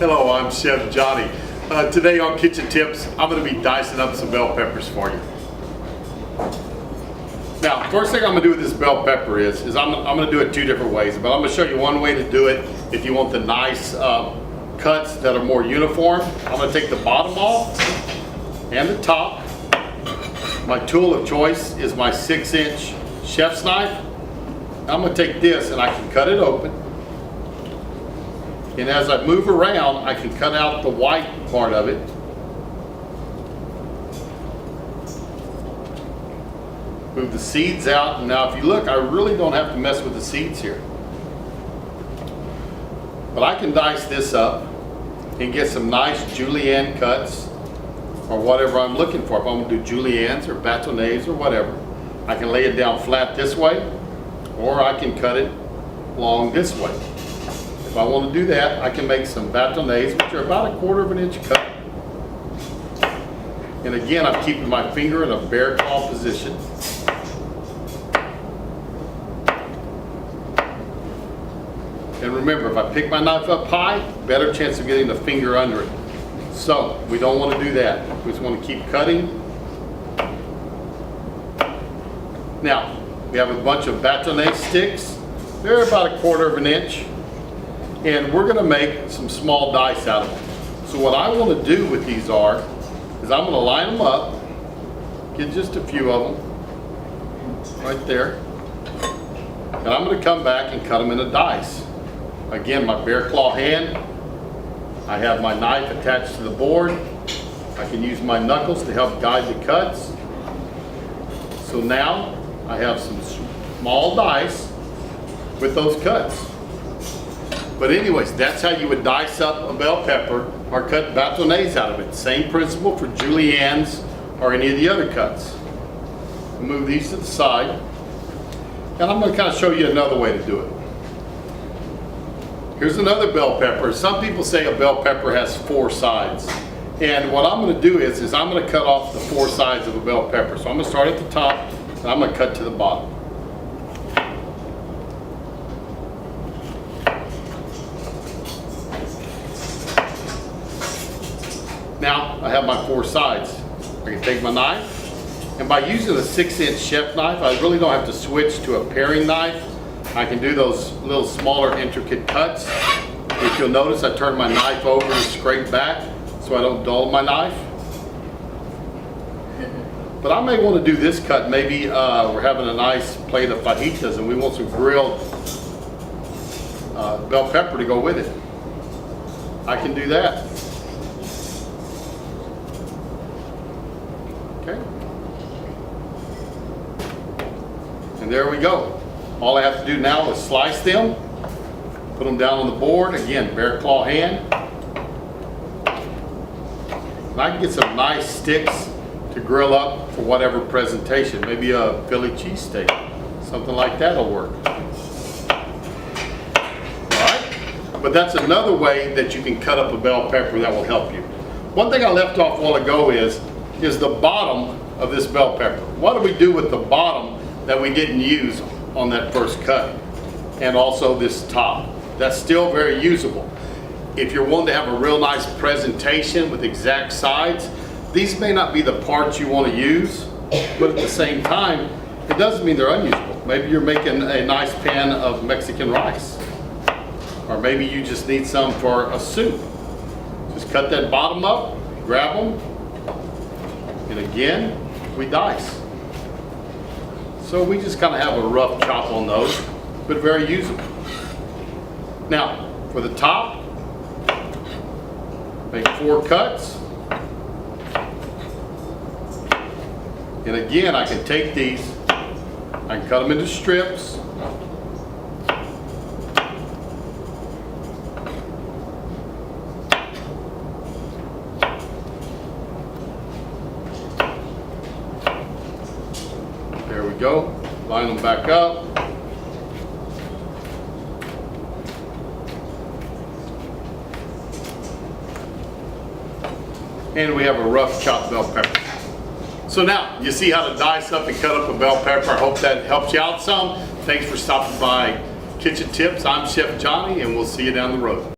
Hello, I'm Chef Johnny. Today on Kitchen Tips, I'm going to be dicing up some bell peppers for you. Now, first thing I'm going to do with this bell pepper is I'm going to do it two different ways, but I'm going to show you one way to do it if you want the nice cuts that are more uniform. I'm going to take the bottom off and the top. My tool of choice is my 6-inch chef's knife. I'm going to take this and I can cut it open. And as I move around, I can cut out the white part of it. Move the seeds out. And now if you look, I really don't have to mess with the seeds here. But I can dice this up and get some nice julienne cuts or whatever I'm looking for. If I'm going to do juliennes or bâtonnets or whatever, I can lay it down flat this way, or I can cut it long this way. If I want to do that, I can make some bâtonnets, which are about 1/4 inch cut. And again, I'm keeping my finger in a bear claw position. And remember, if I pick my knife up high, better chance of getting the finger under it. So, we don't want to do that. We just want to keep cutting. Now, we have a bunch of bâtonnet sticks. They're about 1/4 inch. And we're going to make some small dice out of them. So what I want to do with these is I'm going to line them up, get just a few of them right there, and I'm going to come back and cut them into dice. Again, my bear claw hand, I have my knife attached to the board. I can use my knuckles to help guide the cuts. So now I have some small dice with those cuts. But anyways, that's how you would dice up a bell pepper or cut bâtonnets out of it. Same principle for juliennes or any of the other cuts. I'll move these to the side. And I'm going to kind of show you another way to do it. Here's another bell pepper. Some people say a bell pepper has 4 sides. And what I'm going to do is I'm going to cut off the 4 sides of a bell pepper. So I'm going to start at the top and I'm going to cut to the bottom. Now I have my 4 sides. I can take my knife, and by using a 6-inch chef knife, I really don't have to switch to a paring knife. I can do those little smaller intricate cuts. If you'll notice, I turn my knife over and scrape back so I don't dull my knife. But I may want to do this cut. Maybe we're having a nice plate of fajitas and we want some grilled bell pepper to go with it. I can do that. Okay. And there we go. All I have to do now is slice them, put them down on the board. Again, bear claw hand. And I can get some nice sticks to grill up for whatever presentation. Maybe a Philly cheesesteak. Something like that will work. Alright? But that's another way that you can cut up a bell pepper that will help you. One thing I left off a while ago is the bottom of this bell pepper. What do we do with the bottom that we didn't use on that first cut? And also this top. That's still very usable. If you're wanting to have a real nice presentation with exact sides, these may not be the parts you want to use, but at the same time, it doesn't mean they're unusable. Maybe you're making a nice pan of Mexican rice. Or maybe you just need some for a soup. Just cut that bottom up, grab them, and again, we dice. So we just kind of have a rough chop on those, but very usable. Now, for the top, make 4 cuts. And again, I can take these, I can cut them into strips. There we go. Line them back up. And we have a rough chopped bell pepper. So now, you see how to dice up and cut up a bell pepper. I hope that helped you out some. Thanks for stopping by Kitchen Tips. I'm Chef Johnny, and we'll see you down the road.